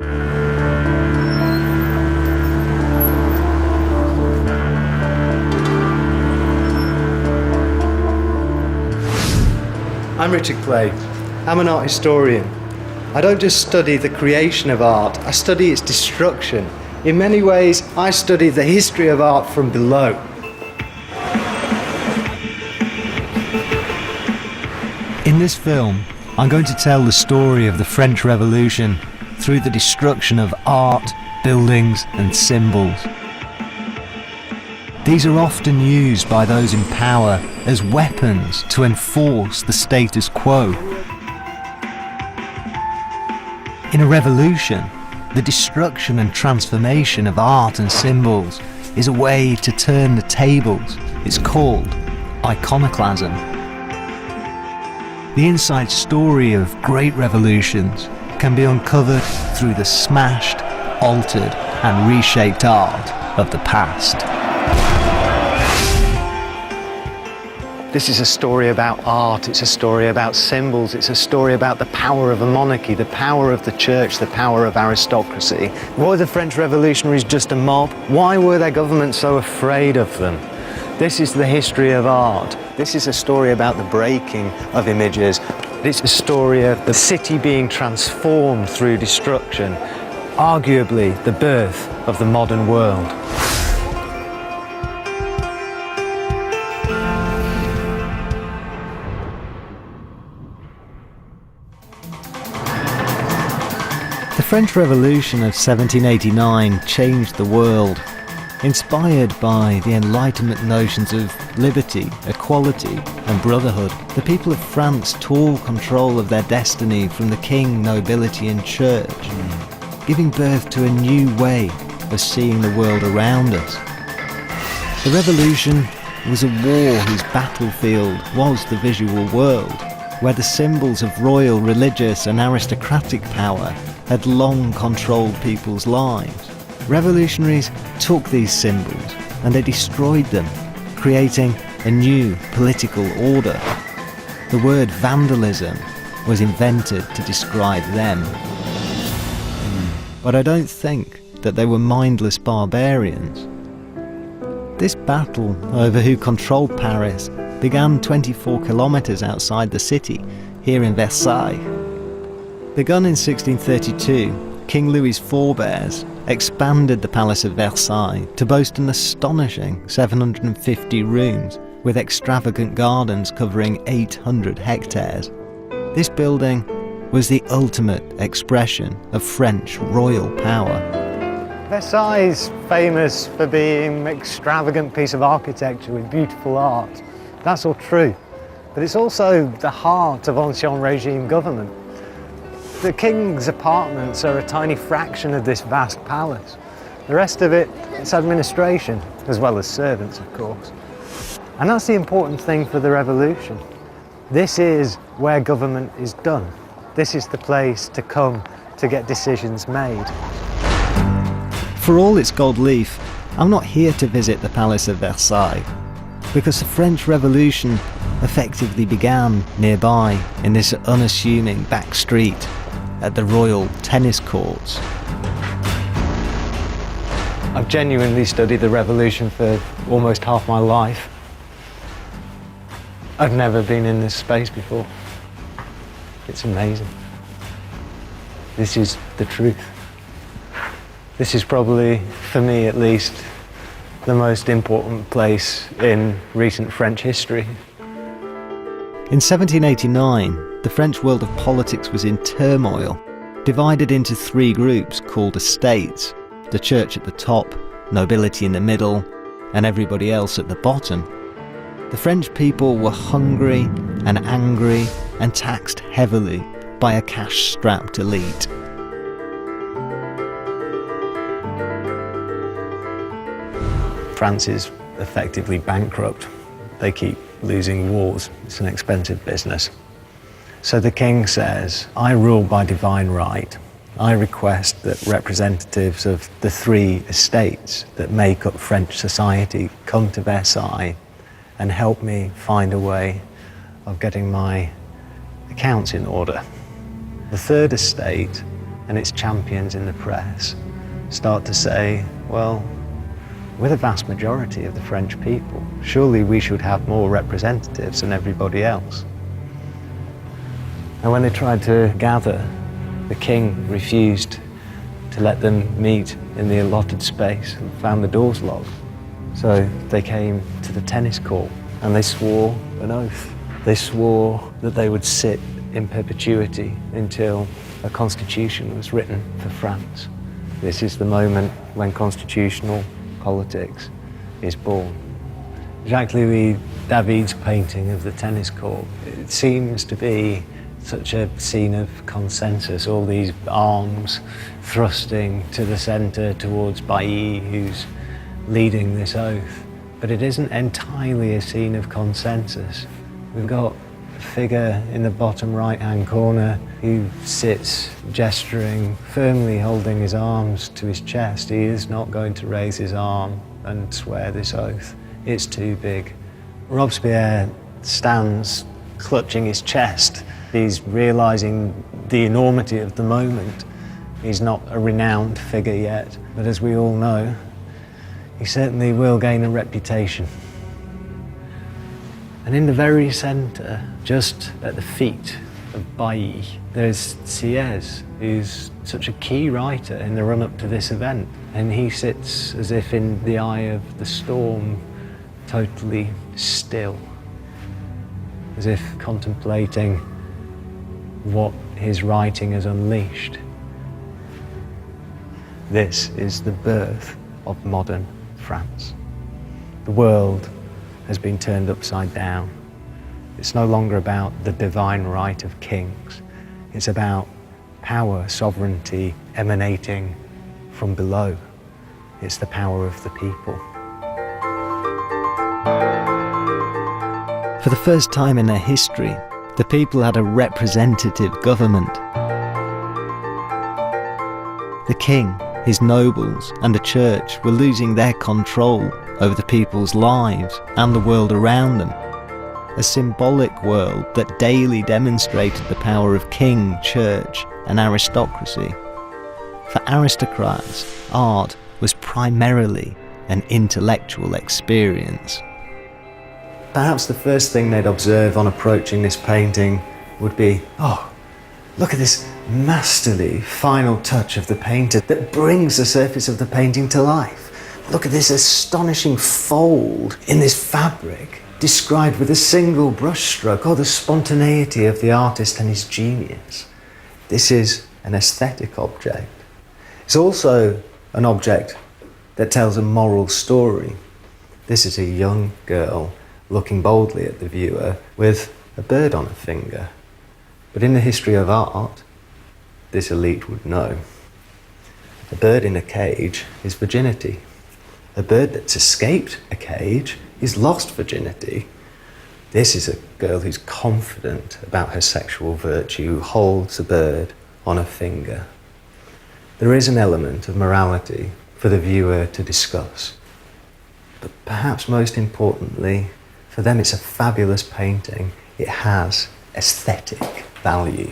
I'm Richard Clay. I'm an art historian. I don't just study the creation of art, I study its destruction. In many ways, I study the history of art from below. In this film, I'm going to tell the story of the French Revolution through the destruction of art, buildings, and symbols. These are often used by those in power as weapons to enforce the status quo. In a revolution, the destruction and transformation of art and symbols is a way to turn the tables. It's called iconoclasm. The inside story of great revolutions can be uncovered through the smashed, altered, and reshaped art of the past. This is a story about art, it's a story about symbols, it's a story about the power of a monarchy, the power of the church, the power of aristocracy. Were the French revolutionaries just a mob? Why were their governments so afraid of them? This is the history of art. This is a story about the breaking of images. It's a story of the city being transformed through destruction, arguably the birth of the modern world. The French Revolution of 1789 changed the world. Inspired by the Enlightenment notions of liberty, equality and brotherhood, the people of France tore control of their destiny from the king, nobility and church, giving birth to a new way of seeing the world around us. The revolution was a war whose battlefield was the visual world, where the symbols of royal, religious and aristocratic power had long controlled people's lives. Revolutionaries took these symbols and they destroyed them, creating a new political order. The word vandalism was invented to describe them. But I don't think that they were mindless barbarians. This battle over who controlled Paris began 24 kilometers outside the city, here in Versailles. Begun in 1632, King Louis's forebears expanded the Palace of Versailles to boast an astonishing 750 rooms with extravagant gardens covering 800 hectares. This building was the ultimate expression of French royal power. Versailles is famous for being an extravagant piece of architecture with beautiful art. That's all true, but it's also the heart of ancien regime government. The king's apartments are a tiny fraction of this vast palace. The rest of it, it's administration, as well as servants, of course. And that's the important thing for the revolution. This is where government is done. This is the place to come to get decisions made. For all its gold leaf, I'm not here to visit the Palace of Versailles, because the French Revolution effectively began nearby in this unassuming back street at the royal tennis courts. I've genuinely studied the revolution for almost half my life. I've never been in this space before. It's amazing. This is the truth. This is probably, for me at least, the most important place in recent French history. In 1789, the French world of politics was in turmoil, divided into three groups called estates: the church at the top, nobility in the middle, and everybody else at the bottom. The French people were hungry and angry and taxed heavily by a cash-strapped elite. France is effectively bankrupt. They keep losing wars. It's an expensive business. So the king says, I rule by divine right. I request that representatives of the three estates that make up French society come to Versailles and help me find a way of getting my accounts in order. The third estate and its champions in the press start to say, well, we're the vast majority of the French people. Surely we should have more representatives than everybody else. And when they tried to gather, the king refused to let them meet in the allotted space and found the doors locked. So they came to the tennis court and they swore an oath. They swore that they would sit in perpetuity until a constitution was written for France. This is the moment when constitutional politics is born. Jacques-Louis David's painting of the tennis court, it seems to be such a scene of consensus, all these arms thrusting to the centre towards Bailly, who's leading this oath. But it isn't entirely a scene of consensus. We've got a figure in the bottom right-hand corner who sits gesturing, firmly holding his arms to his chest. He is not going to raise his arm and swear this oath. It's too big. Robespierre stands clutching his chest. He's realising the enormity of the moment. He's not a renowned figure yet, but as we all know, he certainly will gain a reputation. And in the very centre, just at the feet of Bailly, there's Sieyès, who's such a key writer in the run-up to this event. And he sits as if in the eye of the storm, totally still, as if contemplating what his writing has unleashed. This is the birth of modern France. The world has been turned upside down. It's no longer about the divine right of kings. It's about power, sovereignty emanating from below. It's the power of the people. For the first time in their history, the people had a representative government. The king, his nobles, and the church were losing their control over the people's lives and the world around them. A symbolic world that daily demonstrated the power of king, church, and aristocracy. For aristocrats, art was primarily an intellectual experience. Perhaps the first thing they'd observe on approaching this painting would be, oh, look at this masterly final touch of the painter that brings the surface of the painting to life. Look at this astonishing fold in this fabric, described with a single brushstroke. Oh, the spontaneity of the artist and his genius. This is an aesthetic object. It's also an object that tells a moral story. This is a young girl looking boldly at the viewer with a bird on her finger. But in the history of art, this elite would know. A bird in a cage is virginity. A bird that's escaped a cage is lost virginity. This is a girl who's confident about her sexual virtue, who holds a bird on her finger. There is an element of morality for the viewer to discuss. But perhaps most importantly, for them it's a fabulous painting. It has aesthetic value.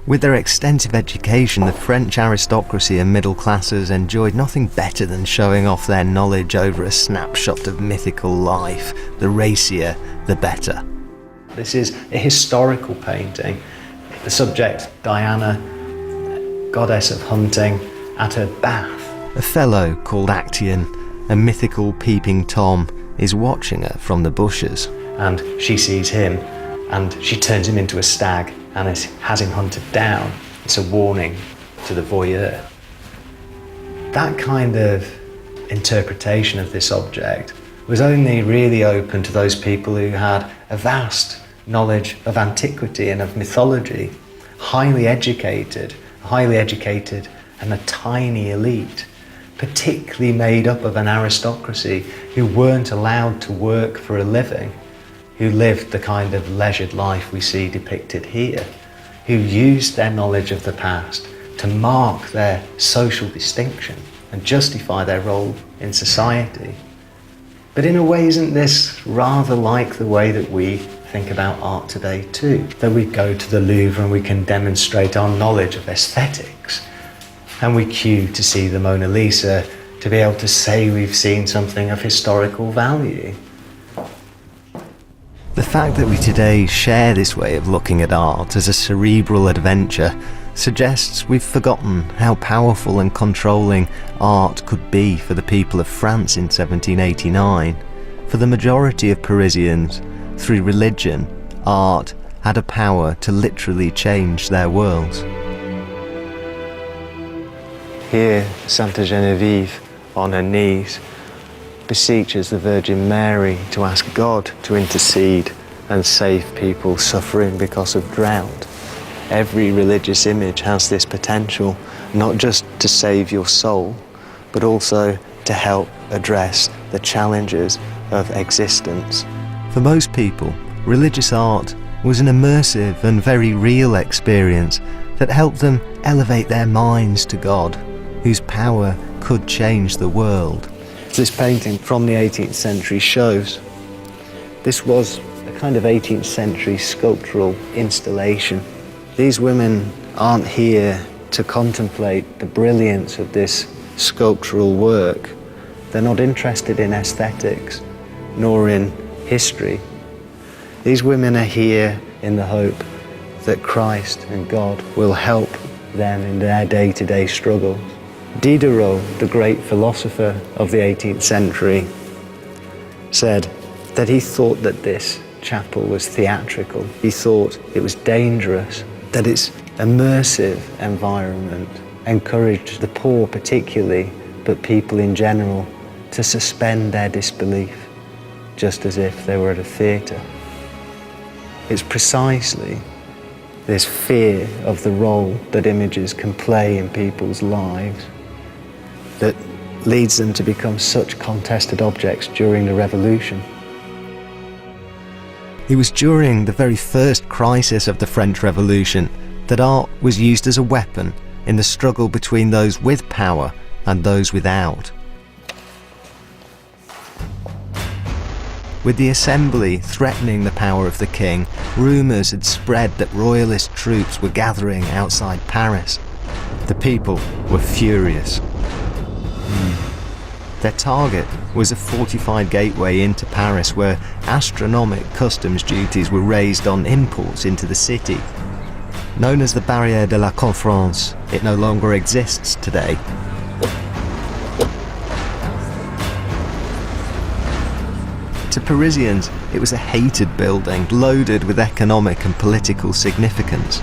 With their extensive education, the French aristocracy and middle classes enjoyed nothing better than showing off their knowledge over a snapshot of mythical life. The racier, the better. This is a historical painting. The subject, Diana, goddess of hunting, at her bath. A fellow called Actaeon, a mythical peeping Tom, is watching her from the bushes. And she sees him, and she turns him into a stag and has him hunted down. It's a warning to the voyeur. That kind of interpretation of this object was only really open to those people who had a vast knowledge of antiquity and of mythology, highly educated and a tiny elite, particularly made up of an aristocracy who weren't allowed to work for a living, who lived the kind of leisured life we see depicted here, who used their knowledge of the past to mark their social distinction and justify their role in society. But in a way, isn't this rather like the way that we think about art today too. That we go to the Louvre and we can demonstrate our knowledge of aesthetics. And we queue to see the Mona Lisa to be able to say we've seen something of historical value. The fact that we today share this way of looking at art as a cerebral adventure suggests we've forgotten how powerful and controlling art could be for the people of France in 1789. For the majority of Parisians, through religion, art had a power to literally change their worlds. Here, Santa Genevieve, on her knees, beseeches the Virgin Mary to ask God to intercede and save people suffering because of drought. Every religious image has this potential, not just to save your soul, but also to help address the challenges of existence. For most people, religious art was an immersive and very real experience that helped them elevate their minds to God, whose power could change the world. This painting from the 18th century shows this was a kind of 18th century sculptural installation. These women aren't here to contemplate the brilliance of this sculptural work. They're not interested in aesthetics, nor in history. These women are here in the hope that Christ and God will help them in their day-to-day struggles. Diderot, the great philosopher of the 18th century, said that he thought that this chapel was theatrical. He thought it was dangerous, that its immersive environment encouraged the poor particularly, but people in general, to suspend their disbelief, just as if they were at a theatre. It's precisely this fear of the role that images can play in people's lives that leads them to become such contested objects during the Revolution. It was during the very first crisis of the French Revolution that art was used as a weapon in the struggle between those with power and those without. With the Assembly threatening the power of the king, rumours had spread that royalist troops were gathering outside Paris. The people were furious. Their target was a fortified gateway into Paris where astronomical customs duties were raised on imports into the city. Known as the Barrière de la Conférence, it no longer exists today. To Parisians, it was a hated building, loaded with economic and political significance.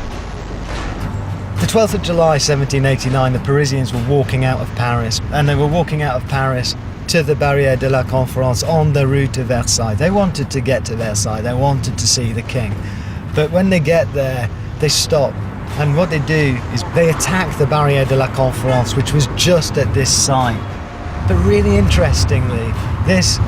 The 12th of July 1789, the Parisians were walking out of Paris, and they were walking out of Paris to the Barrière de la Conférence on the route to Versailles. They wanted to get to Versailles, they wanted to see the king. But when they get there, they stop, and what they do is they attack the Barrière de la Conférence, which was just at this site. But really interestingly, this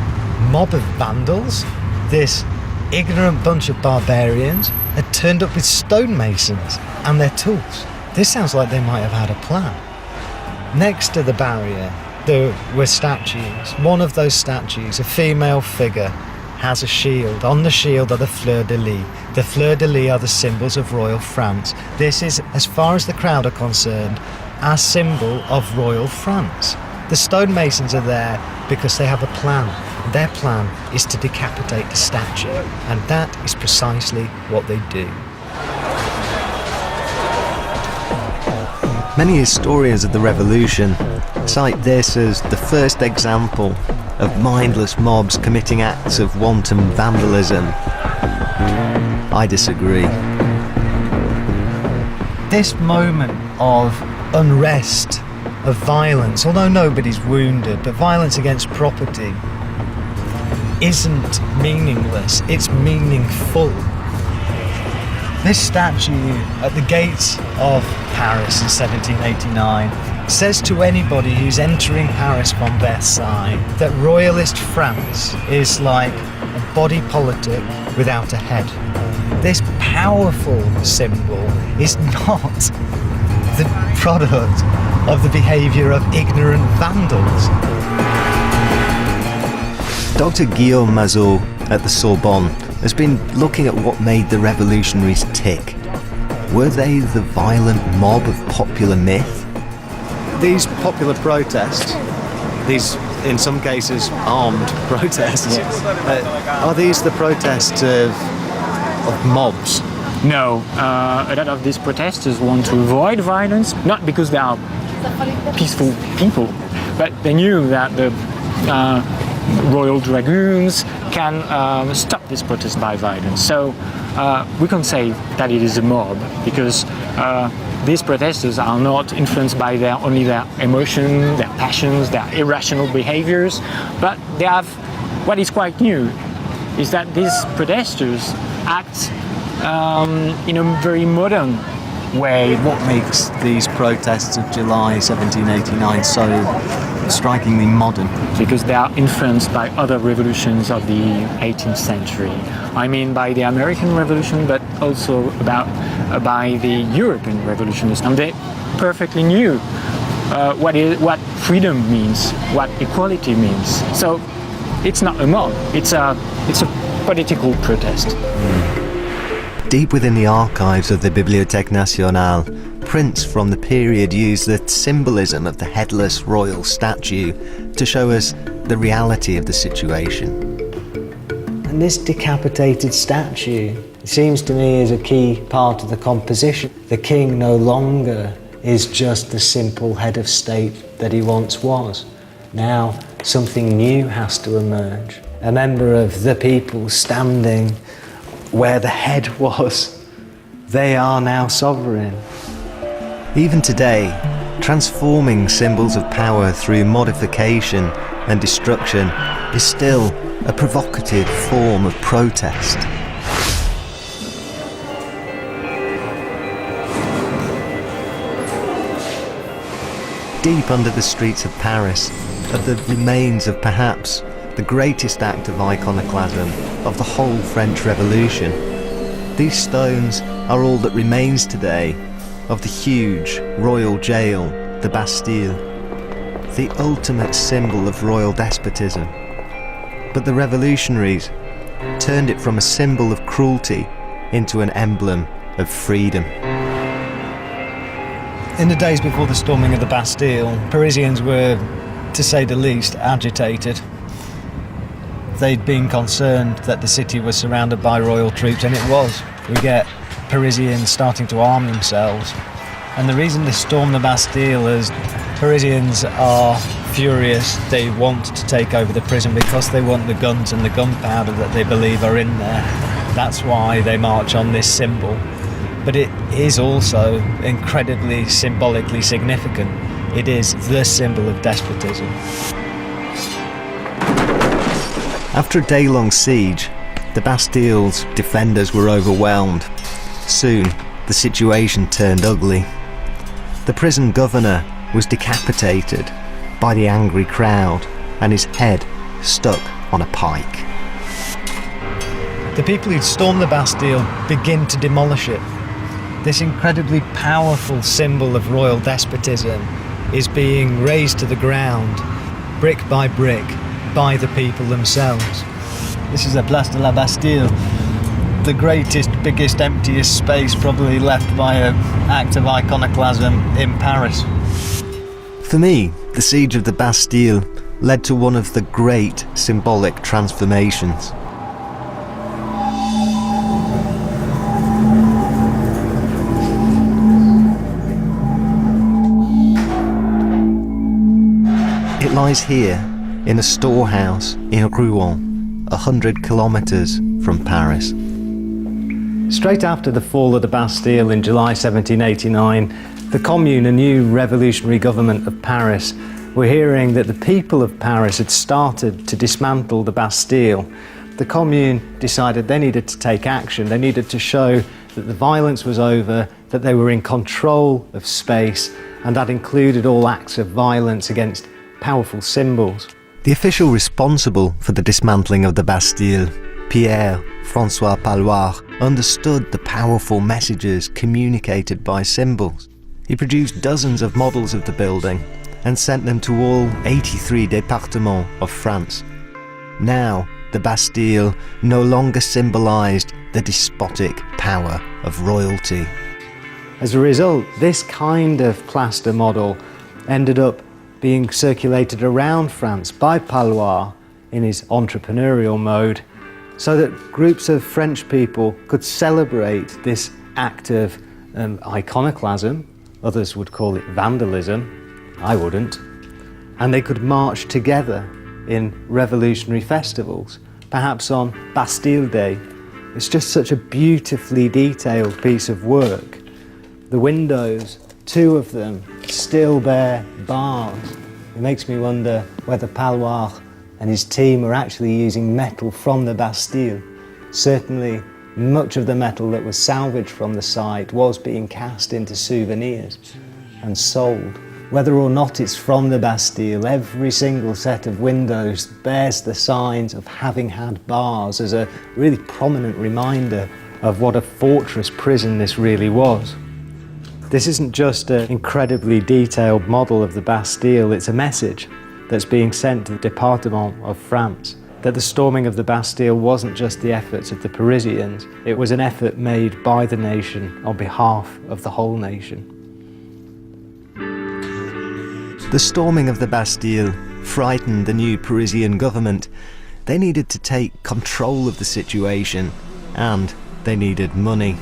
mob of vandals, this ignorant bunch of barbarians, had turned up with stonemasons and their tools. This sounds like they might have had a plan. Next to the barrier, there were statues. One of those statues, a female figure, has a shield. On the shield are the fleurs-de-lis. The fleurs-de-lis are the symbols of royal France. This is, as far as the crowd are concerned, a symbol of royal France. The stonemasons are there because they have a plan. Their plan is to decapitate the statue, and that is precisely what they do. Many historians of the Revolution cite this as the first example of mindless mobs committing acts of wanton vandalism. I disagree. This moment of unrest, of violence, although nobody's wounded, but violence against property, isn't meaningless, it's meaningful. This statue at the gates of Paris in 1789 says to anybody who's entering Paris from Versailles that royalist France is like a body politic without a head. This powerful symbol is not the product of the behaviour of ignorant vandals. Dr. Guillaume Mazot at the Sorbonne has been looking at what made the revolutionaries tick. Were they the violent mob of popular myth? These popular protests, these in some cases armed protests, are these the protests of mobs? No, a lot of these protesters want to avoid violence, not because they are peaceful people, but they knew that the Royal Dragoons can stop this protest by violence. So we can say that it is a mob because these protesters are not influenced by only their emotion, their passions, their irrational behaviors, but they have what is quite new is that these protesters act in a very modern way. What makes these protests of July 1789 so strikingly modern? Because they are influenced by other revolutions of the 18th century. I mean by the American Revolution, but also by the European revolutions. And they perfectly knew what freedom means, what equality means. So it's not a mob, it's a political protest. Deep within the archives of the Bibliothèque Nationale, prints from the period use the symbolism of the headless royal statue to show us the reality of the situation. And this decapitated statue seems to me is a key part of the composition. The king no longer is just the simple head of state that he once was. Now something new has to emerge. A member of the people standing where the head was. They are now sovereign. Even today, transforming symbols of power through modification and destruction is still a provocative form of protest. Deep under the streets of Paris are the remains of perhaps the greatest act of iconoclasm of the whole French Revolution. These stones are all that remains today of the huge royal jail, the Bastille, the ultimate symbol of royal despotism. But the revolutionaries turned it from a symbol of cruelty into an emblem of freedom. In the days before the storming of the Bastille, Parisians were, to say the least, agitated. They'd been concerned that the city was surrounded by royal troops, and it was. We get Parisians starting to arm themselves. And the reason they stormed the Bastille is Parisians are furious. They want to take over the prison because they want the guns and the gunpowder that they believe are in there. That's why they march on this symbol. But it is also incredibly symbolically significant. It is the symbol of despotism. After a day-long siege, the Bastille's defenders were overwhelmed. Soon, the situation turned ugly. The prison governor was decapitated by the angry crowd and his head stuck on a pike. The people who'd stormed the Bastille begin to demolish it. This incredibly powerful symbol of royal despotism is being razed to the ground, brick by brick, by the people themselves. This is the Place de la Bastille, the greatest, biggest, emptiest space probably left by an act of iconoclasm in Paris. For me, the siege of the Bastille led to one of the great symbolic transformations. It lies here, in a storehouse in Rouen, 100 kilometres from Paris. Straight after the fall of the Bastille in July 1789, the Commune, a new revolutionary government of Paris, were hearing that the people of Paris had started to dismantle the Bastille. The Commune decided they needed to take action. They needed to show that the violence was over, that they were in control of space, and that included all acts of violence against powerful symbols. The official responsible for the dismantling of the Bastille, Pierre-François Pallois, understood the powerful messages communicated by symbols. He produced dozens of models of the building and sent them to all 83 départements of France. Now, the Bastille no longer symbolised the despotic power of royalty. As a result, this kind of plaster model ended up being circulated around France by Palois in his entrepreneurial mode, so that groups of French people could celebrate this act of iconoclasm. Others would call it vandalism. I wouldn't. And they could march together in revolutionary festivals, perhaps on Bastille Day. It's just such a beautifully detailed piece of work. The windows, 2 of them, still bear bars. It makes me wonder whether Palois and his team were actually using metal from the Bastille. Certainly, much of the metal that was salvaged from the site was being cast into souvenirs and sold. Whether or not it's from the Bastille, every single set of windows bears the signs of having had bars as a really prominent reminder of what a fortress prison this really was. This isn't just an incredibly detailed model of the Bastille, it's a message that's being sent to the Département of France, that the storming of the Bastille wasn't just the efforts of the Parisians, it was an effort made by the nation on behalf of the whole nation. The storming of the Bastille frightened the new Parisian government. They needed to take control of the situation, and they needed money.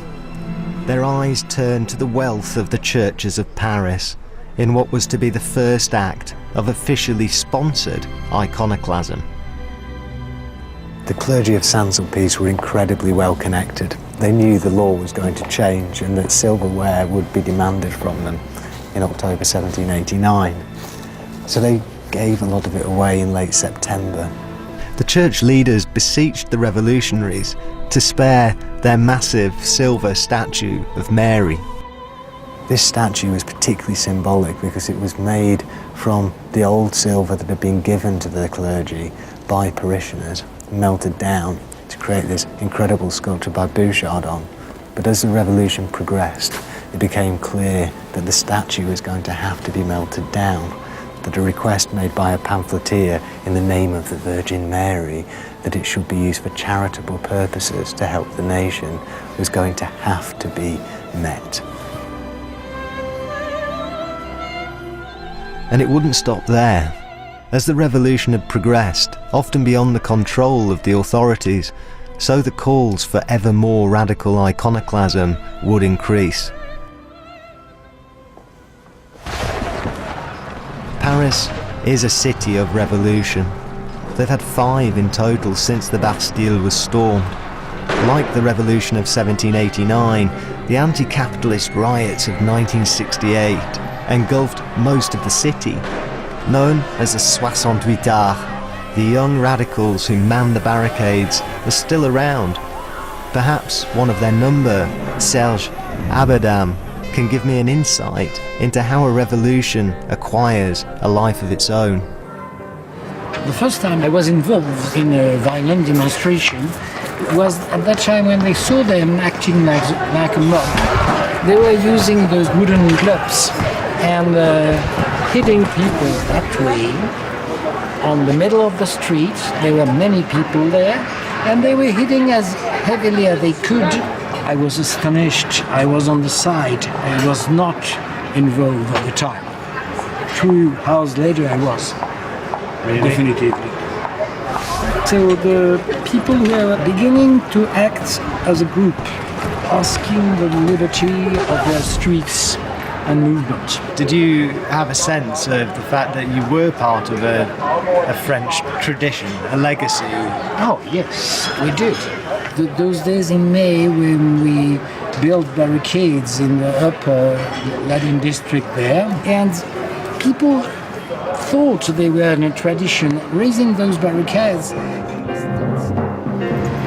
Their eyes turned to the wealth of the churches of Paris in what was to be the first act of officially sponsored iconoclasm. The clergy of Saint-Sulpice were incredibly well connected. They knew the law was going to change and that silverware would be demanded from them in October 1789. So they gave a lot of it away in late September. The church leaders beseeched the revolutionaries to spare their massive silver statue of Mary. This statue was particularly symbolic because it was made from the old silver that had been given to the clergy by parishioners, melted down to create this incredible sculpture by Bouchardon. But as the revolution progressed, it became clear that the statue was going to have to be melted down, that a request made by a pamphleteer in the name of the Virgin Mary that it should be used for charitable purposes to help the nation was going to have to be met. And it wouldn't stop there. As the revolution had progressed, often beyond the control of the authorities, so the calls for ever more radical iconoclasm would increase. Paris is a city of revolution. They've had 5 in total since the Bastille was stormed. Like the revolution of 1789, the anti-capitalist riots of 1968 engulfed most of the city. Known as the 68ards, the young radicals who manned the barricades are still around. Perhaps one of their number, Serge Abadam, can give me an insight into how a revolution acquires a life of its own. The first time I was involved in a violent demonstration was at that time when they saw them acting like a mob. They were using those wooden clubs and hitting people that way on the middle of the street. There were many people there and they were hitting as heavily as they could. I was astonished. I was on the side. I was not involved at the time. 2 hours later I was. Really? Definitively. So the people were beginning to act as a group, asking the liberty of their streets and movement. Did you have a sense of the fact that you were part of a French tradition, a legacy? Oh yes, we did. Those days in May when we built barricades in the upper Latin district there, and people thought they were in a tradition, raising those barricades.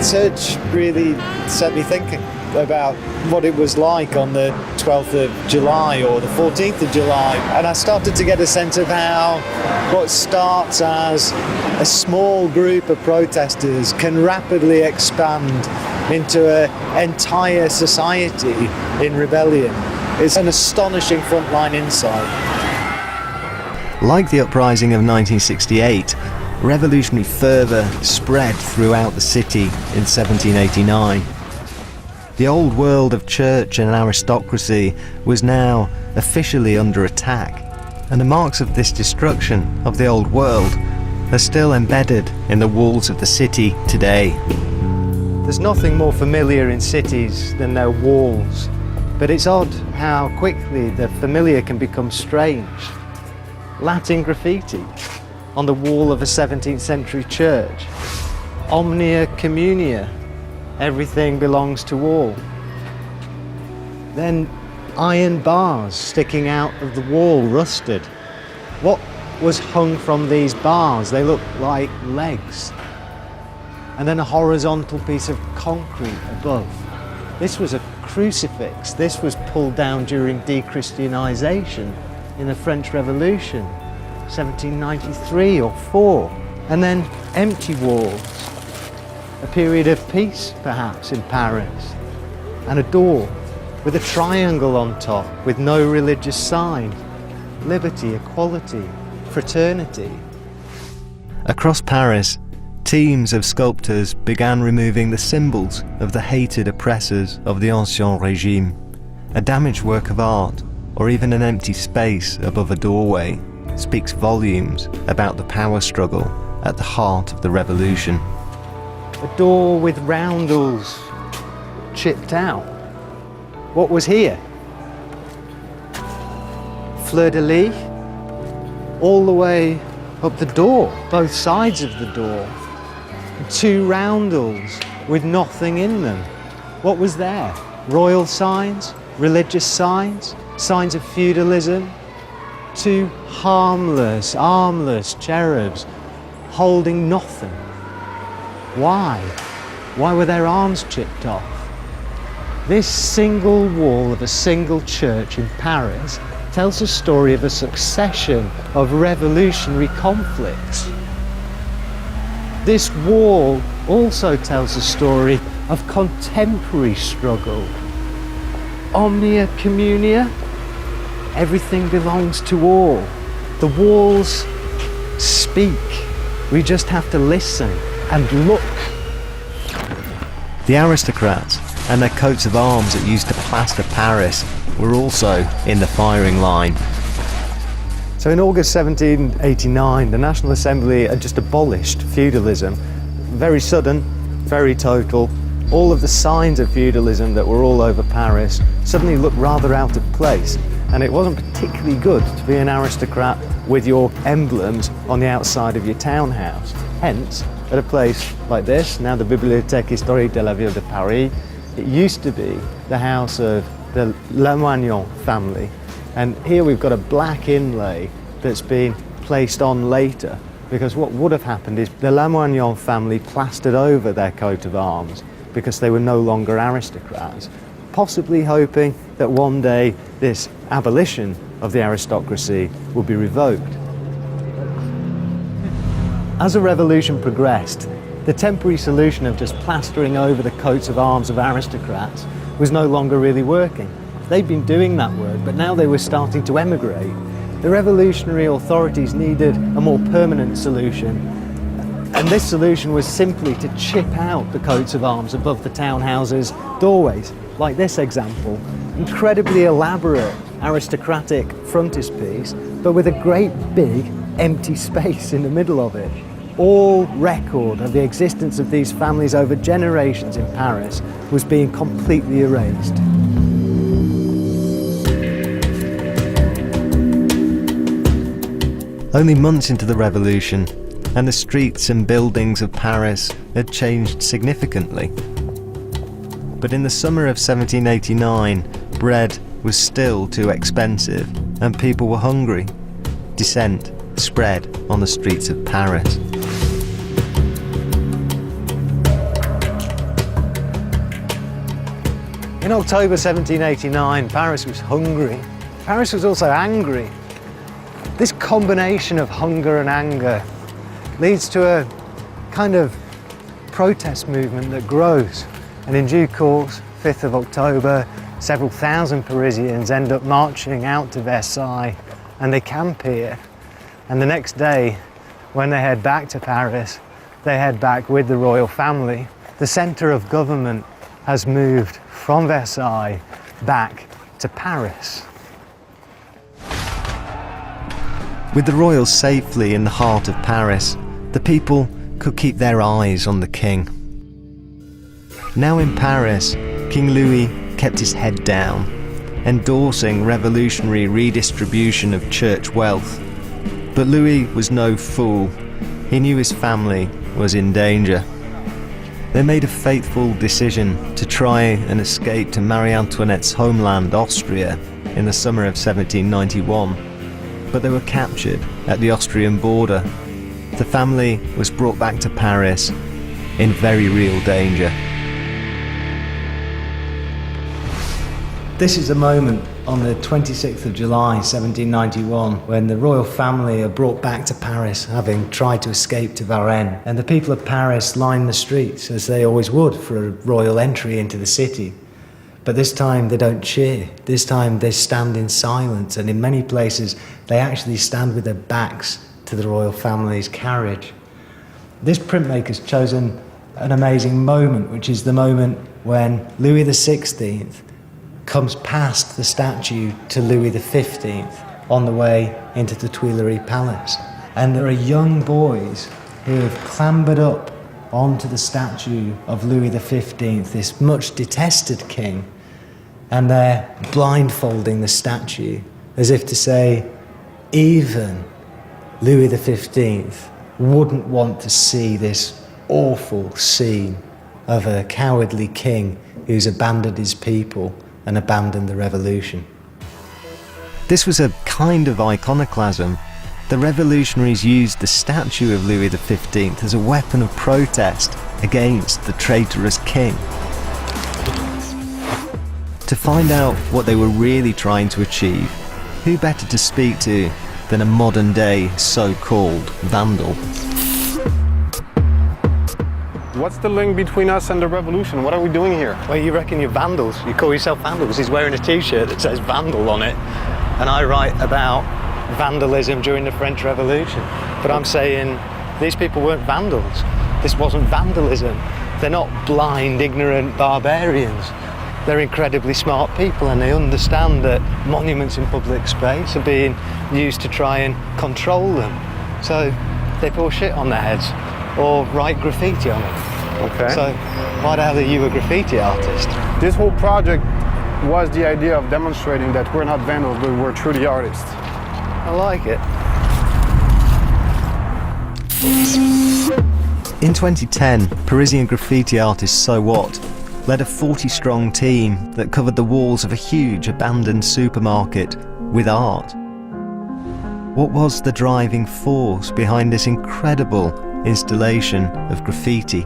Search really set me thinking about what it was like on the 12th of July or the 14th of July, and I started to get a sense of how what starts as a small group of protesters can rapidly expand into an entire society in rebellion. It's an astonishing frontline insight. Like the uprising of 1968, revolutionary fervour spread throughout the city in 1789. The old world of church and aristocracy was now officially under attack, and the marks of this destruction of the old world are still embedded in the walls of the city today. There's nothing more familiar in cities than their walls, but it's odd how quickly the familiar can become strange. Latin graffiti on the wall of a 17th century church. Omnia communia, everything belongs to all. Then iron bars sticking out of the wall, rusted. What was hung from these bars? They look like legs. And then a horizontal piece of concrete above. This was a crucifix. This was pulled down during de-Christianization in the French Revolution, 1793 or 4. And then empty walls. A period of peace, perhaps, in Paris. And a door with a triangle on top with no religious sign. Liberty, equality, fraternity. Across Paris, teams of sculptors began removing the symbols of the hated oppressors of the Ancien Régime. A damaged work of art, or even an empty space above a doorway, speaks volumes about the power struggle at the heart of the revolution. A door with roundels chipped out. What was here? Fleur-de-lis, all the way up the door, both sides of the door. 2 roundels with nothing in them. What was there? Royal signs, religious signs, signs of feudalism. 2 harmless, armless cherubs holding nothing. Why? Why were their arms chipped off? This single wall of a single church in Paris tells a story of a succession of revolutionary conflicts. This wall also tells a story of contemporary struggle. Omnia communia, everything belongs to all. The walls speak. We just have to listen and look. The aristocrats and their coats of arms that used to plaster Paris were also in the firing line. So in August 1789, the National Assembly had just abolished feudalism. Very sudden, very total. All of the signs of feudalism that were all over Paris suddenly looked rather out of place. And it wasn't particularly good to be an aristocrat with your emblems on the outside of your townhouse. Hence, at a place like this, now the Bibliothèque Historique de la Ville de Paris, it used to be the house of the Lamoignon family. And here we've got a black inlay that's been placed on later, because what would have happened is the Lamoignon family plastered over their coat of arms because they were no longer aristocrats, possibly hoping that one day this abolition of the aristocracy would be revoked. As the revolution progressed, the temporary solution of just plastering over the coats of arms of aristocrats was no longer really working. They'd been doing that work, but now they were starting to emigrate. The revolutionary authorities needed a more permanent solution, and this solution was simply to chip out the coats of arms above the townhouses' doorways, like this example. Incredibly elaborate aristocratic frontispiece, but with a great big empty space in the middle of it. All record of the existence of these families over generations in Paris was being completely erased. Only months into the revolution, and the streets and buildings of Paris had changed significantly. But in the summer of 1789, bread was still too expensive and people were hungry. Dissent spread on the streets of Paris. In October 1789, Paris was hungry. Paris was also angry. This combination of hunger and anger leads to a kind of protest movement that grows. And in due course, 5th of October, several thousand Parisians end up marching out to Versailles, and they camp here. And the next day, when they head back to Paris, they head back with the royal family. The centre of government has moved from Versailles back to Paris. With the royals safely in the heart of Paris, the people could keep their eyes on the king. Now in Paris, King Louis kept his head down, endorsing revolutionary redistribution of church wealth. But Louis was no fool. He knew his family was in danger. They made a fateful decision to try and escape to Marie Antoinette's homeland, Austria, in the summer of 1791. But they were captured at the Austrian border. The family was brought back to Paris in very real danger. This is a moment on the 26th of July 1791 when the royal family are brought back to Paris, having tried to escape to Varennes, and the people of Paris line the streets as they always would for a royal entry into the city. But this time they don't cheer. This time they stand in silence, and in many places they actually stand with their backs to the royal family's carriage. This printmaker's chosen an amazing moment, which is the moment when Louis XVI comes past the statue to Louis XV on the way into the Tuileries Palace. And there are young boys who have clambered up onto the statue of Louis XV, this much detested king, and they're blindfolding the statue as if to say, even Louis XV wouldn't want to see this awful scene of a cowardly king who's abandoned his people and abandoned the revolution. This was a kind of iconoclasm. The revolutionaries used the statue of Louis XV as a weapon of protest against the traitorous king. To find out what they were really trying to achieve, who better to speak to than a modern-day so-called vandal? What's the link between us and the revolution? What are we doing here? Well, you reckon you're vandals? You call yourself vandals? He's wearing a t-shirt that says vandal on it, and I write about vandalism during the French Revolution. But I'm saying these people weren't vandals. This wasn't vandalism. They're not blind, ignorant barbarians. They're incredibly smart people, and they understand that monuments in public space are being used to try and control them. So they pour shit on their heads or write graffiti on them. Okay. So why the hell are you a graffiti artist? This whole project was the idea of demonstrating that we're not vandals, but we're truly artists. I like it. In 2010, Parisian graffiti artist So What led a 40-strong team that covered the walls of a huge abandoned supermarket with art. What was the driving force behind this incredible installation of graffiti?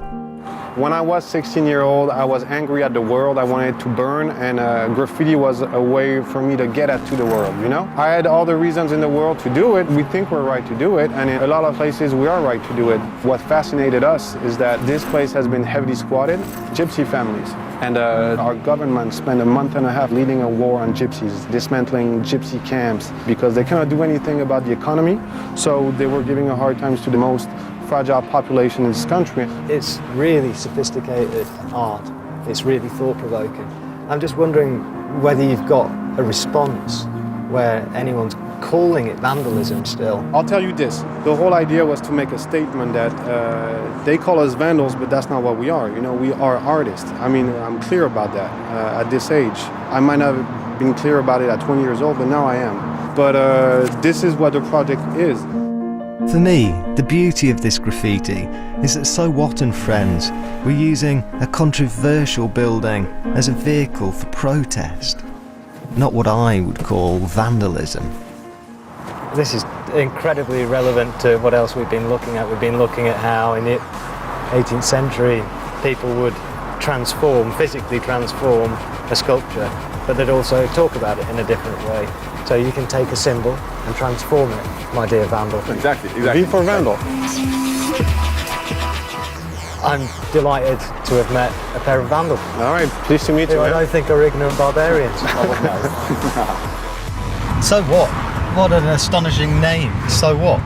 When I was 16-year-old, I was angry at the world. I wanted it to burn, and graffiti was a way for me to get at to the world, you know? I had all the reasons in the world to do it. We think we're right to do it, and in a lot of places we are right to do it. What fascinated us is that this place has been heavily squatted, gypsy families. And our government spent a month and a half leading a war on gypsies, dismantling gypsy camps, because they cannot do anything about the economy, so they were giving a hard time to the most fragile population in this country. It's really sophisticated art. It's really thought-provoking. I'm just wondering whether you've got a response where anyone's calling it vandalism still. I'll tell you this, the whole idea was to make a statement that they call us vandals, but that's not what we are. You know, we are artists. I mean, I'm clear about that at this age. I might not have been clear about it at 20 years old, but now I am. But this is what the project is. For me, the beauty of this graffiti is that So What and friends were using a controversial building as a vehicle for protest, not what I would call vandalism. This is incredibly relevant to what else we've been looking at. We've been looking at how in the 18th century people would physically transform a sculpture, but they'd also talk about it in a different way. So you can take a symbol and transform it, my dear vandal. Exactly. V for vandal. I'm delighted to have met a pair of vandals. All right, pleased to meet you. I don't think are ignorant barbarians. So What? What an astonishing name. So What?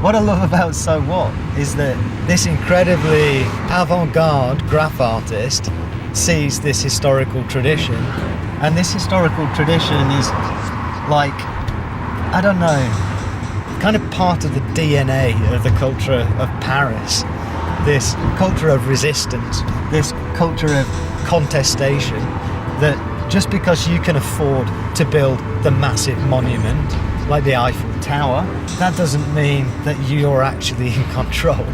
What I love about So What is that this incredibly avant-garde graph artist sees this historical tradition, and this historical tradition is like, I don't know, kind of part of the DNA of the culture of Paris. This culture of resistance, this culture of contestation, that just because you can afford to build the massive monument like the Eiffel Tower, that doesn't mean that you're actually in control.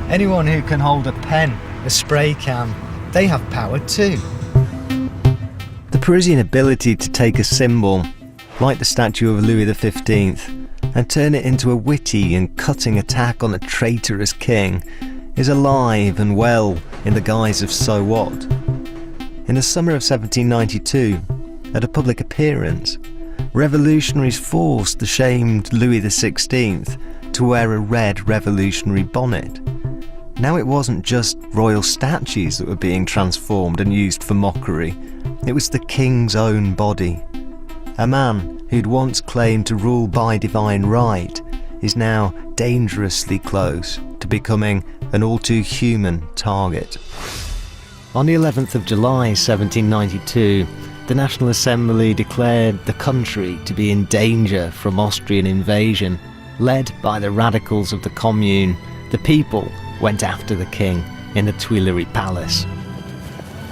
Anyone who can hold a pen, a spray can, they have power too. The Parisian ability to take a symbol, like the statue of Louis XV, and turn it into a witty and cutting attack on a traitorous king is alive and well in the guise of So What. In the summer of 1792, at a public appearance, revolutionaries forced the shamed Louis XVI to wear a red revolutionary bonnet. Now it wasn't just royal statues that were being transformed and used for mockery, it was the king's own body. A man who'd once claimed to rule by divine right is now dangerously close to becoming an all too human target. On the 11th of July 1792, the National Assembly declared the country to be in danger from Austrian invasion. Led by the radicals of the Commune, the people went after the king in the Tuileries Palace.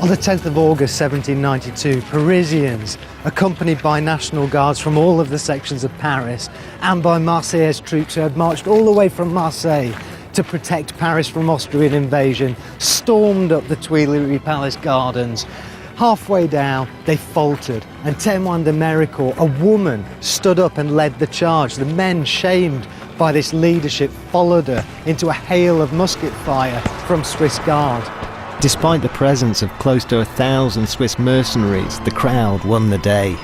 On the 10th of August 1792, Parisians, accompanied by National Guards from all of the sections of Paris and by Marseillaise troops who had marched all the way from Marseille to protect Paris from Austrian invasion, stormed up the Tuileries Palace gardens. Halfway down, they faltered, and Témoin de Méricourt, a woman, stood up and led the charge. The men, shamed by this leadership, followed her into a hail of musket fire from Swiss Guard. Despite the presence of close to 1,000 Swiss mercenaries, the crowd won the day.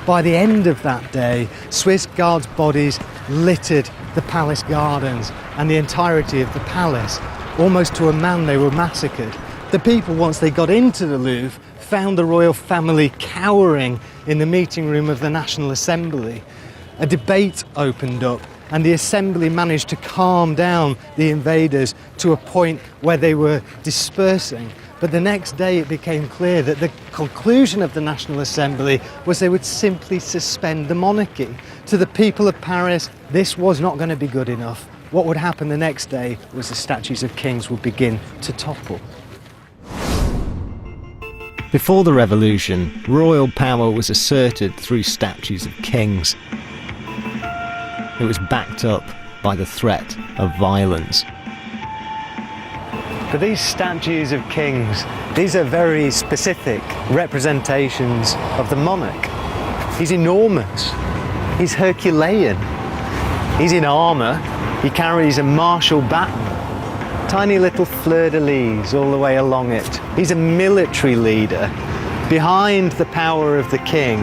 By the end of that day, Swiss Guards' bodies littered the palace gardens and the entirety of the palace. Almost to a man, they were massacred. The people, once they got into the Louvre, found the royal family cowering in the meeting room of the National Assembly. A debate opened up, and the Assembly managed to calm down the invaders to a point where they were dispersing. But the next day it became clear that the conclusion of the National Assembly was they would simply suspend the monarchy. To the people of Paris, this was not going to be good enough. What would happen the next day was the statues of kings would begin to topple. Before the revolution, royal power was asserted through statues of kings. It was backed up by the threat of violence. But these statues of kings, these are very specific representations of the monarch. He's enormous, he's Herculean, he's in armour, he carries a martial baton, tiny little fleur-de-lis all the way along it. He's a military leader. Behind the power of the king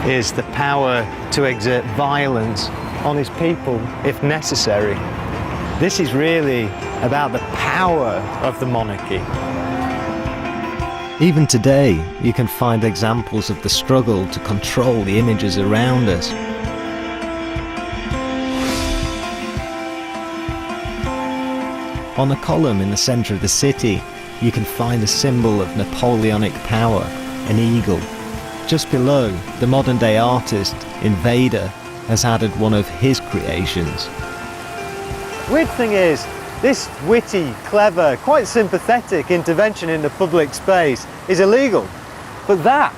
is the power to exert violence on his people if necessary. This is really about the power of the monarchy. Even today, you can find examples of the struggle to control the images around us. On a column in the centre of the city, you can find a symbol of Napoleonic power, an eagle. Just below, the modern-day artist, Invader, has added one of his creations. Weird thing is, this witty, clever, quite sympathetic intervention in the public space is illegal. But that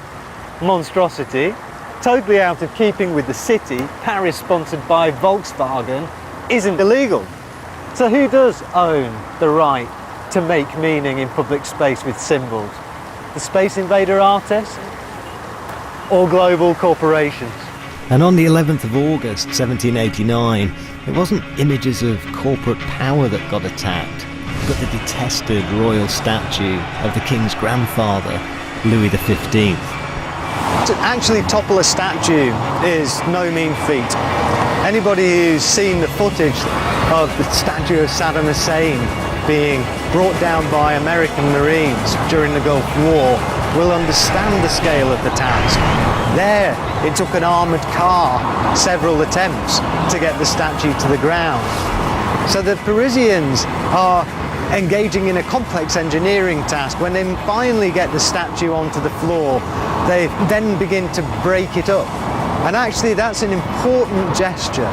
monstrosity, totally out of keeping with the city, Paris sponsored by Volkswagen, isn't illegal. So who does own the right to make meaning in public space with symbols? The Space Invader artist or global corporations? And on the 11th of August 1789, it wasn't images of corporate power that got attacked, but the detested royal statue of the king's grandfather, Louis XV. To actually topple a statue is no mean feat. Anybody who's seen the footage of the statue of Saddam Hussein being brought down by American Marines during the Gulf War will understand the scale of the task. There, it took an armoured car several attempts to get the statue to the ground. So the Parisians are engaging in a complex engineering task. When they finally get the statue onto the floor, they then begin to break it up. And actually that's an important gesture,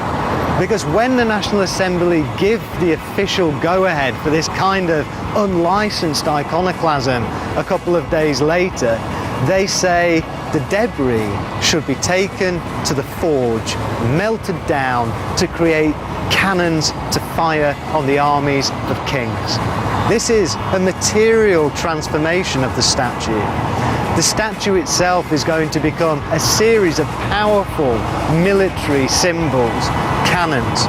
because when the National Assembly give the official go-ahead for this kind of unlicensed iconoclasm a couple of days later, they say the debris should be taken to the forge, melted down to create cannons to fire on the armies of kings. This is a material transformation of the statue. The statue itself is going to become a series of powerful military symbols, cannons.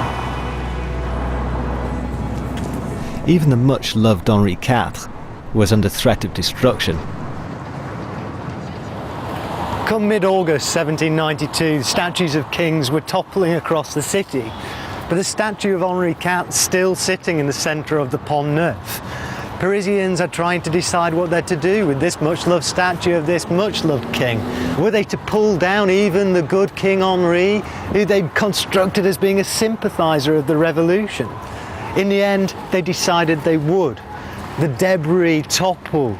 Even the much-loved Henri IV was under threat of destruction. Come mid-August 1792, the statues of kings were toppling across the city, but the statue of Henri IV still sitting in the centre of the Pont Neuf. Parisians are trying to decide what they're to do with this much-loved statue of this much-loved king. Were they to pull down even the good King Henri, who they'd constructed as being a sympathiser of the revolution? In the end, they decided they would. The debris toppled.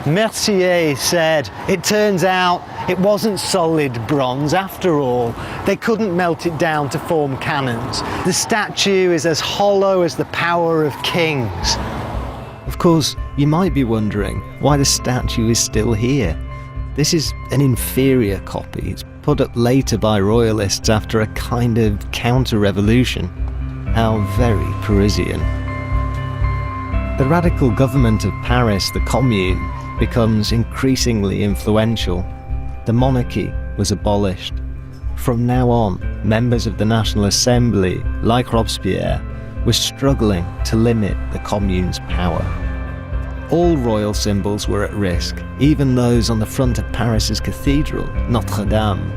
Mercier said, "It turns out it wasn't solid bronze after all. They couldn't melt it down to form cannons. The statue is as hollow as the power of kings." Of course, you might be wondering why the statue is still here. This is an inferior copy. It's put up later by royalists after a kind of counter-revolution. How very Parisian. The radical government of Paris, the Commune, becomes increasingly influential. The monarchy was abolished. From now on, members of the National Assembly, like Robespierre, were struggling to limit the Commune's power. All royal symbols were at risk, even those on the front of Paris's cathedral, Notre Dame.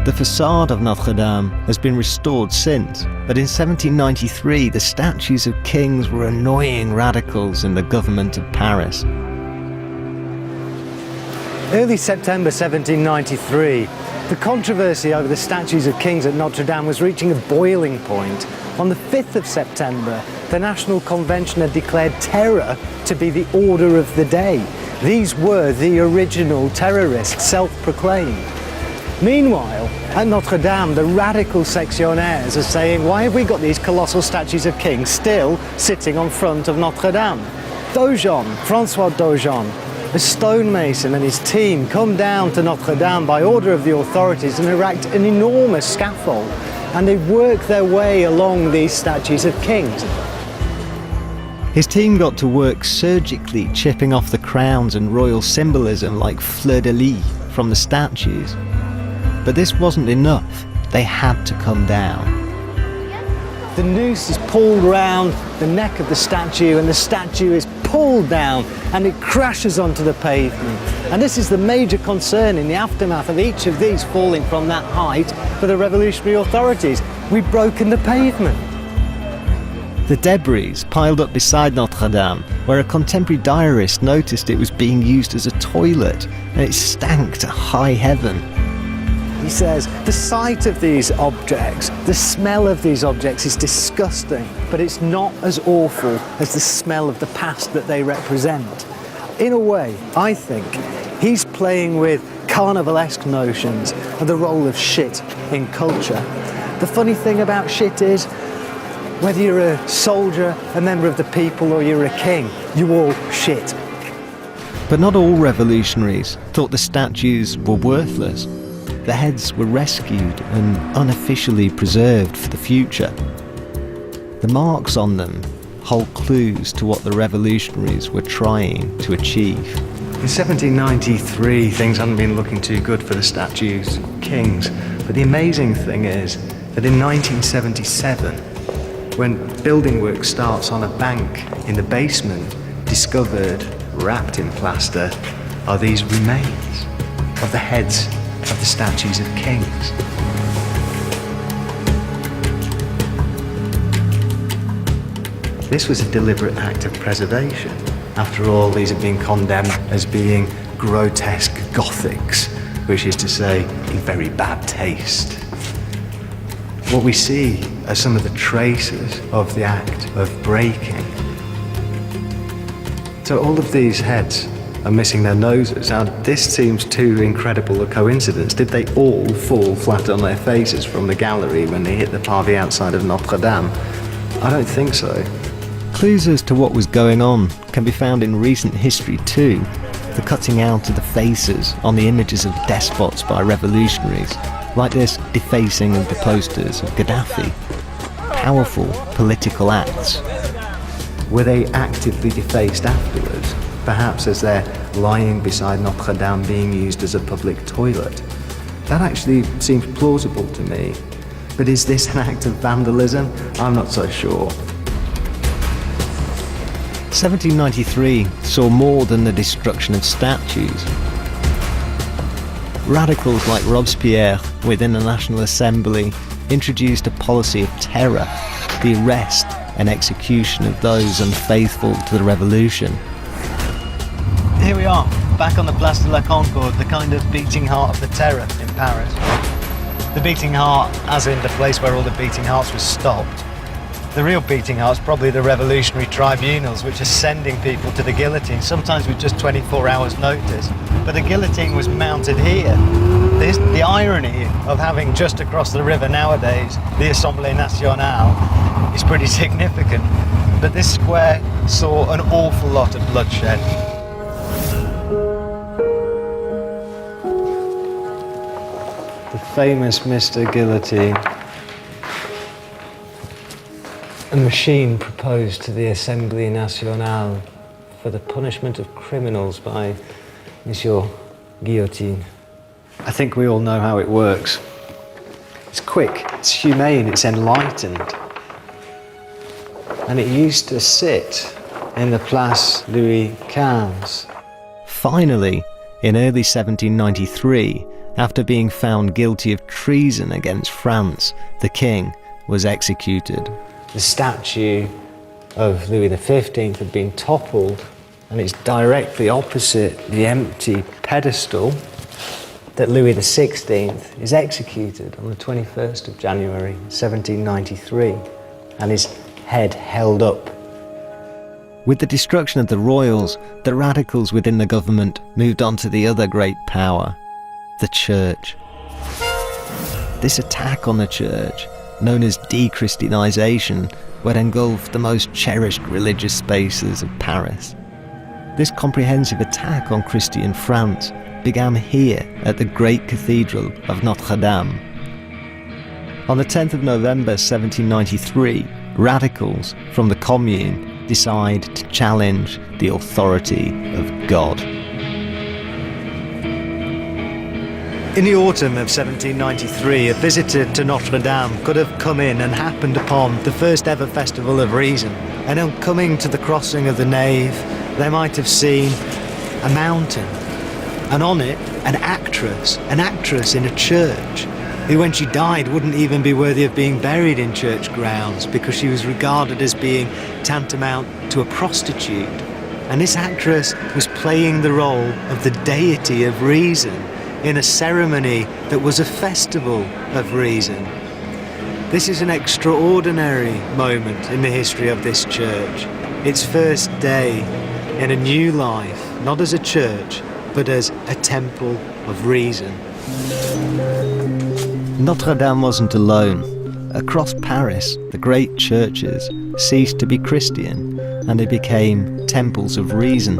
The facade of Notre Dame has been restored since, but in 1793 the statues of kings were annoying radicals in the government of Paris. Early September 1793, the controversy over the statues of kings at Notre Dame was reaching a boiling point. On the 5th of September, the National Convention had declared terror to be the order of the day. These were the original terrorists, self-proclaimed. Meanwhile, at Notre Dame, the radical sectionnaires are saying, why have we got these colossal statues of kings still sitting on front of Notre Dame? Daujon, François Daujon, a stonemason, and his team come down to Notre Dame by order of the authorities and erect an enormous scaffold, and they work their way along these statues of kings. His team got to work surgically chipping off the crowns and royal symbolism like fleur-de-lis from the statues. But this wasn't enough. They had to come down. The noose is pulled round the neck of the statue, and the statue is pulled down and it crashes onto the pavement. And this is the major concern in the aftermath of each of these falling from that height for the revolutionary authorities. We've broken the pavement. The debris piled up beside Notre Dame, where a contemporary diarist noticed it was being used as a toilet, and it stank to high heaven. He says, the sight of these objects, the smell of these objects is disgusting, but it's not as awful as the smell of the past that they represent. In a way, I think, he's playing with carnivalesque notions of the role of shit in culture. The funny thing about shit is, whether you're a soldier, a member of the people, or you're a king, you all shit. But not all revolutionaries thought the statues were worthless. The heads were rescued and unofficially preserved for the future. The marks on them hold clues to what the revolutionaries were trying to achieve. In 1793, things hadn't been looking too good for the statues of kings, but the amazing thing is that in 1977, when building work starts on a bank in the basement, discovered, wrapped in plaster, are these remains of the heads of the statues of kings. This was a deliberate act of preservation. After all, these have been condemned as being grotesque Gothics, which is to say, in very bad taste. What we see are some of the traces of the act of breaking. So all of these heads are missing their noses. Now, this seems too incredible a coincidence. Did they all fall flat on their faces from the gallery when they hit the pavée outside of Notre Dame? I don't think so. Clues as to what was going on can be found in recent history too. The cutting out of the faces on the images of despots by revolutionaries, like this defacing of the posters of Gaddafi. Powerful political acts. Were they actively defaced afterwards? Perhaps as they're lying beside Notre Dame being used as a public toilet? That actually seems plausible to me. But is this an act of vandalism? I'm not so sure. 1793 saw more than the destruction of statues. Radicals like Robespierre within the National Assembly introduced a policy of terror, the arrest and execution of those unfaithful to the revolution. Here we are, back on the Place de la Concorde, the kind of beating heart of the terror in Paris. The beating heart, as in the place where all the beating hearts was stopped. The real beating heart's probably the revolutionary tribunals, which are sending people to the guillotine, sometimes with just 24 hours notice. But the guillotine was mounted here. The irony of having just across the river nowadays the Assemblée Nationale is pretty significant. But this square saw an awful lot of bloodshed. The famous Mr. Guillotine. A machine proposed to the Assemblée Nationale for the punishment of criminals by Monsieur Guillotine. I think we all know how it works. It's quick, it's humane, it's enlightened. And it used to sit in the Place Louis XV. Finally, in early 1793, after being found guilty of treason against France, the king was executed. The statue of Louis XV had been toppled, and it's directly opposite the empty pedestal that Louis XVI is executed on the 21st of January 1793, and his head held up. With the destruction of the royals, the radicals within the government moved on to the other great power, the church. This attack on the church, known as de-Christianization, would engulf the most cherished religious spaces of Paris. This comprehensive attack on Christian France began here at the great cathedral of Notre Dame. On the 10th of November 1793, radicals from the Commune decide to challenge the authority of God. In the autumn of 1793, a visitor to Notre Dame could have come in and happened upon the first ever Festival of Reason. And on coming to the crossing of the nave, they might have seen a mountain, and on it, an actress in a church, who when she died wouldn't even be worthy of being buried in church grounds because she was regarded as being tantamount to a prostitute. And this actress was playing the role of the deity of reason in a ceremony that was a festival of reason. This is an extraordinary moment in the history of this church. Its first day in a new life, not as a church, but as a temple of reason. Notre Dame wasn't alone. Across Paris, the great churches ceased to be Christian, and they became temples of reason.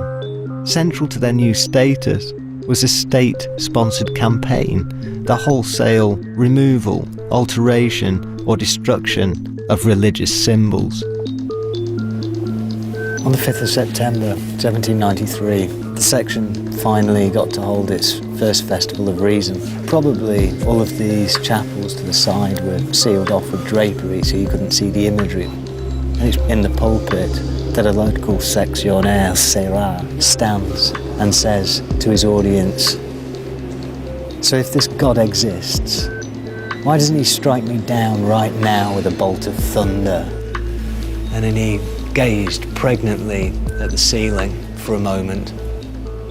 Central to their new status was a state-sponsored campaign, the wholesale removal, alteration or destruction of religious symbols. On the 5th of September 1793, the section finally got to hold its first Festival of Reason. Probably all of these chapels to the side were sealed off with drapery so you couldn't see the imagery. And it's in the pulpit that a local sectionnaire, Serra, stands and says to his audience, "So if this God exists, why doesn't he strike me down right now with a bolt of thunder?" And then he gazed pregnantly at the ceiling for a moment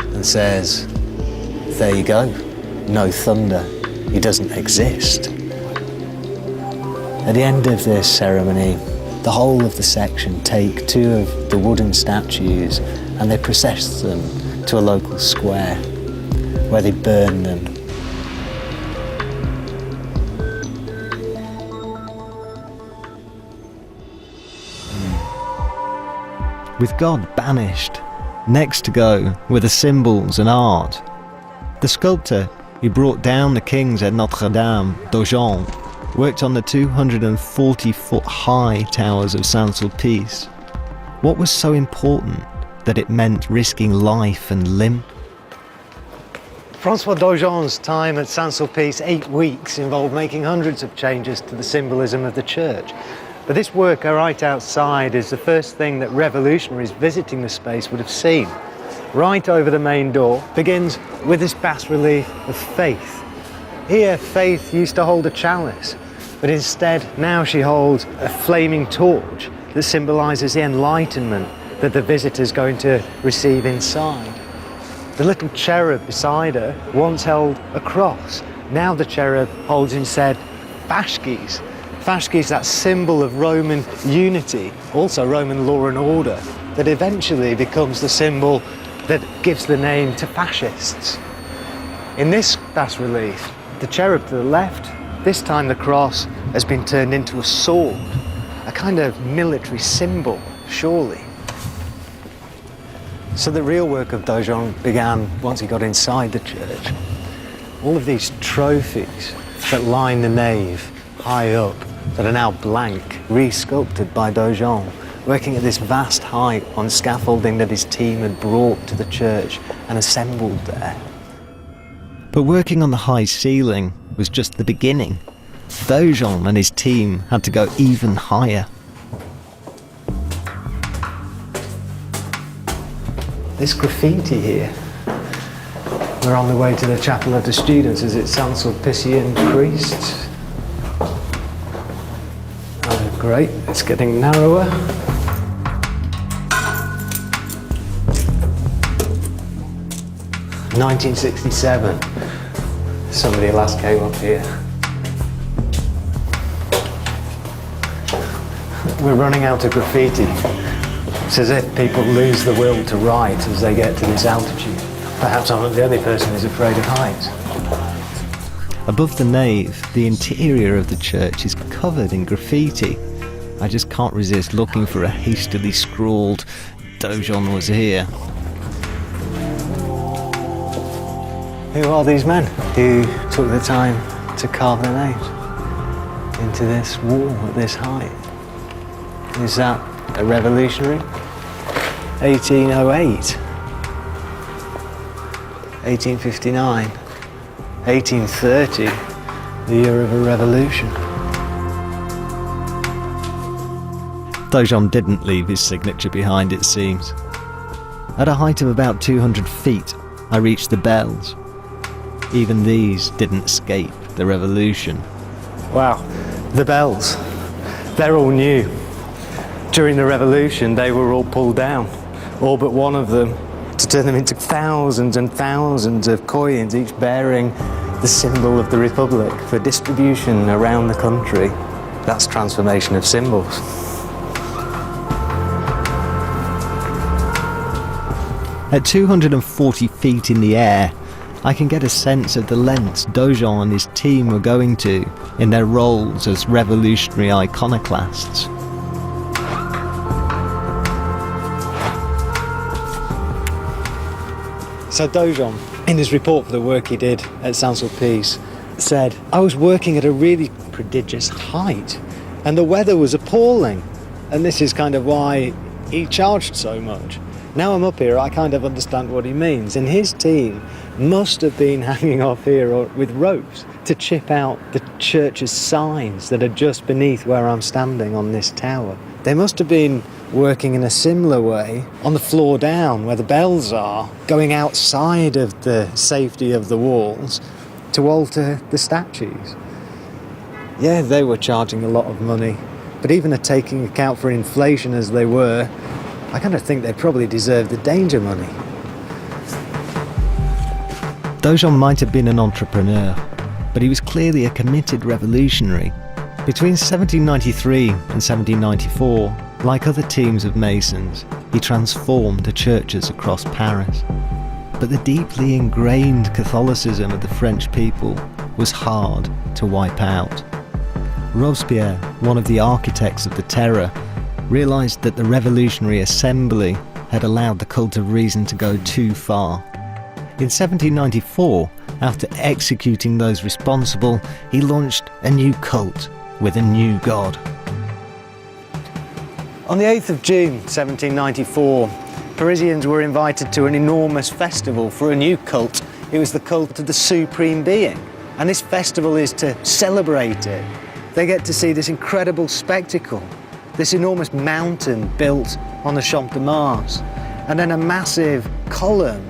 and says, "There you go, no thunder, he doesn't exist." At the end of this ceremony, the whole of the section take two of the wooden statues and they process them to a local square where they burn them. With God banished, next to go were the symbols and art. The sculptor who brought down the kings at Notre Dame, Daujon, worked on the 240-foot-high towers of Saint-Sulpice. What was so important that it meant risking life and limb? François Daujon's time at Saint-Sulpice, 8 weeks, involved making hundreds of changes to the symbolism of the church. But this work right outside is the first thing that revolutionaries visiting the space would have seen. Right over the main door begins with this bas-relief of Faith. Here, Faith used to hold a chalice, but instead now she holds a flaming torch that symbolises the enlightenment that the visitor's going to receive inside. The little cherub beside her once held a cross. Now the cherub holds instead fasces. Fasces, that symbol of Roman unity, also Roman law and order, that eventually becomes the symbol that gives the name to fascists. In this bas-relief, the cherub to the left, this time the cross has been turned into a sword, a kind of military symbol, surely. So the real work of Daujon began once he got inside the church. All of these trophies that line the nave high up, that are now blank, re-sculpted by Daujon, working at this vast height on scaffolding that his team had brought to the church and assembled there. But working on the high ceiling was just the beginning. Daujon and his team had to go even higher. This graffiti here, we're on the way to the Chapel of the Students as it's Saint-Sulpician priests. Oh, great, it's getting narrower. (1967). Somebody last came up here. We're running out of graffiti. It's as if people lose the will to write as they get to this altitude. Perhaps I'm not the only person who's afraid of heights. Above the nave, the interior of the church is covered in graffiti. I just can't resist looking for a hastily scrawled "Daujon was here." Who are these men who took the time to carve their names into this wall at this height? Is that a revolutionary? 1808, 1859, 1830, the year of a revolution. Daujon didn't leave his signature behind, it seems. At a height of about 200 feet, I reached the bells. Even these didn't escape the revolution. Wow, the bells. They're all new. During the revolution, they were all pulled down, all but one of them, to turn them into thousands and thousands of coins, each bearing the symbol of the Republic for distribution around the country. That's transformation of symbols. At 240 feet in the air, I can get a sense of the lengths Daujon and his team were going to in their roles as revolutionary iconoclasts. So Daujon, in his report for the work he did at Saint-Sulpice, said, "I was working at a really prodigious height and the weather was appalling, and this is kind of why he charged so much. Now I'm up here, I kind of understand what he means." And his team must have been hanging off here with ropes to chip out the church's signs that are just beneath where I'm standing on this tower. They must have been working in a similar way on the floor down where the bells are, going outside of the safety of the walls to alter the statues. Yeah, they were charging a lot of money But even taking account for inflation as they were, I kind of think they probably deserved the danger money. Dojon might have been an entrepreneur, but he was clearly a committed revolutionary. Between 1793 and 1794, like other teams of Masons, he transformed the churches across Paris. But the deeply ingrained Catholicism of the French people was hard to wipe out. Robespierre, one of the architects of the Terror, realised that the Revolutionary Assembly had allowed the cult of reason to go too far. In 1794, after executing those responsible, he launched a new cult with a new god. On the 8th of June 1794, Parisians were invited to an enormous festival for a new cult. It was the cult of the Supreme Being, and this festival is to celebrate it. They get to see this incredible spectacle, this enormous mountain built on the Champ de Mars, and then a massive column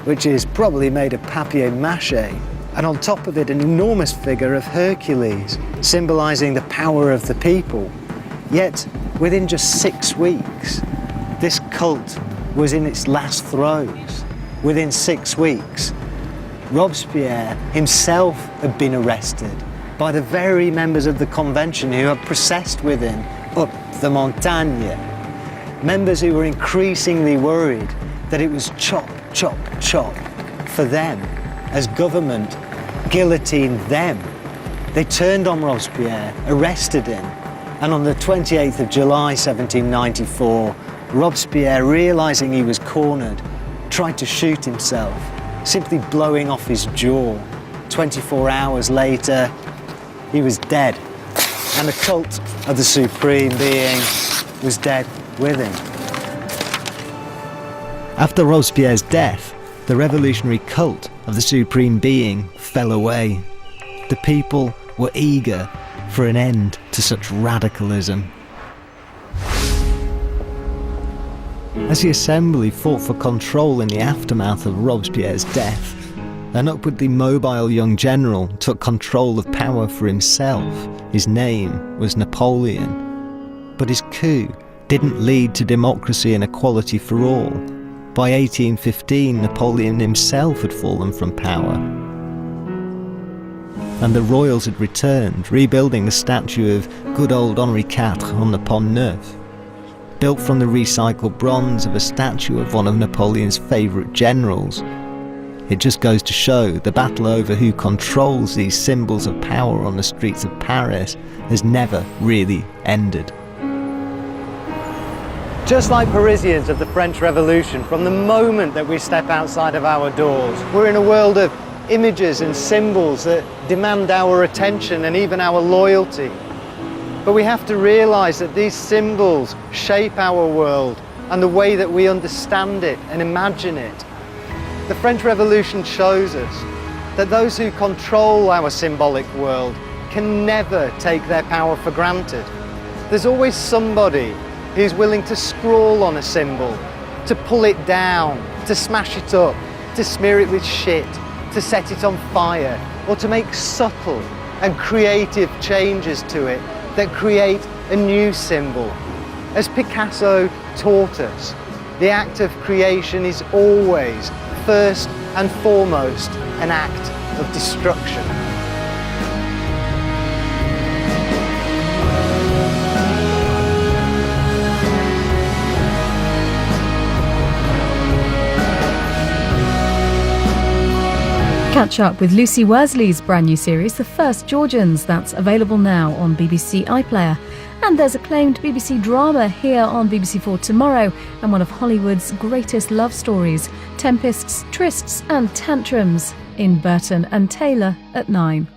which is probably made of papier-mâché, and on top of it an enormous figure of Hercules, symbolising the power of the people. Yet, within just 6 weeks, this cult was in its last throes. Within 6 weeks, Robespierre himself had been arrested by the very members of the convention who had processed with him up the Montagne. Members who were increasingly worried that it was chop, chop, chop for them as government guillotined them. They turned on Robespierre, arrested him, and on the 28th of July 1794, Robespierre, realising he was cornered, tried to shoot himself, simply blowing off his jaw. 24 hours later, he was dead, and the cult of the Supreme Being was dead with him. After Robespierre's death, the revolutionary cult of the Supreme Being fell away. The people were eager for an end to such radicalism. As the Assembly fought for control in the aftermath of Robespierre's death, an upwardly mobile young general took control of power for himself. His name was Napoleon. But his coup didn't lead to democracy and equality for all. By 1815, Napoleon himself had fallen from power, and the royals had returned, rebuilding the statue of good old Henri IV on the Pont Neuf, built from the recycled bronze of a statue of one of Napoleon's favourite generals. It just goes to show the battle over who controls these symbols of power on the streets of Paris has never really ended. Just like Parisians of the French Revolution, from the moment that we step outside of our doors, we're in a world of images and symbols that demand our attention and even our loyalty. But we have to realise that these symbols shape our world and the way that we understand it and imagine it. The French Revolution shows us that those who control our symbolic world can never take their power for granted. There's always somebody who's willing to scrawl on a symbol, to pull it down, to smash it up, to smear it with shit, to set it on fire, or to make subtle and creative changes to it that create a new symbol. As Picasso taught us, the act of creation is always, first and foremost, an act of destruction. Catch up with Lucy Worsley's brand new series, The First Georgians. That's available now on BBC iPlayer. And there's acclaimed BBC drama here on BBC4 tomorrow, and one of Hollywood's greatest love stories, Tempests, Trysts and Tantrums, in Burton and Taylor at 9.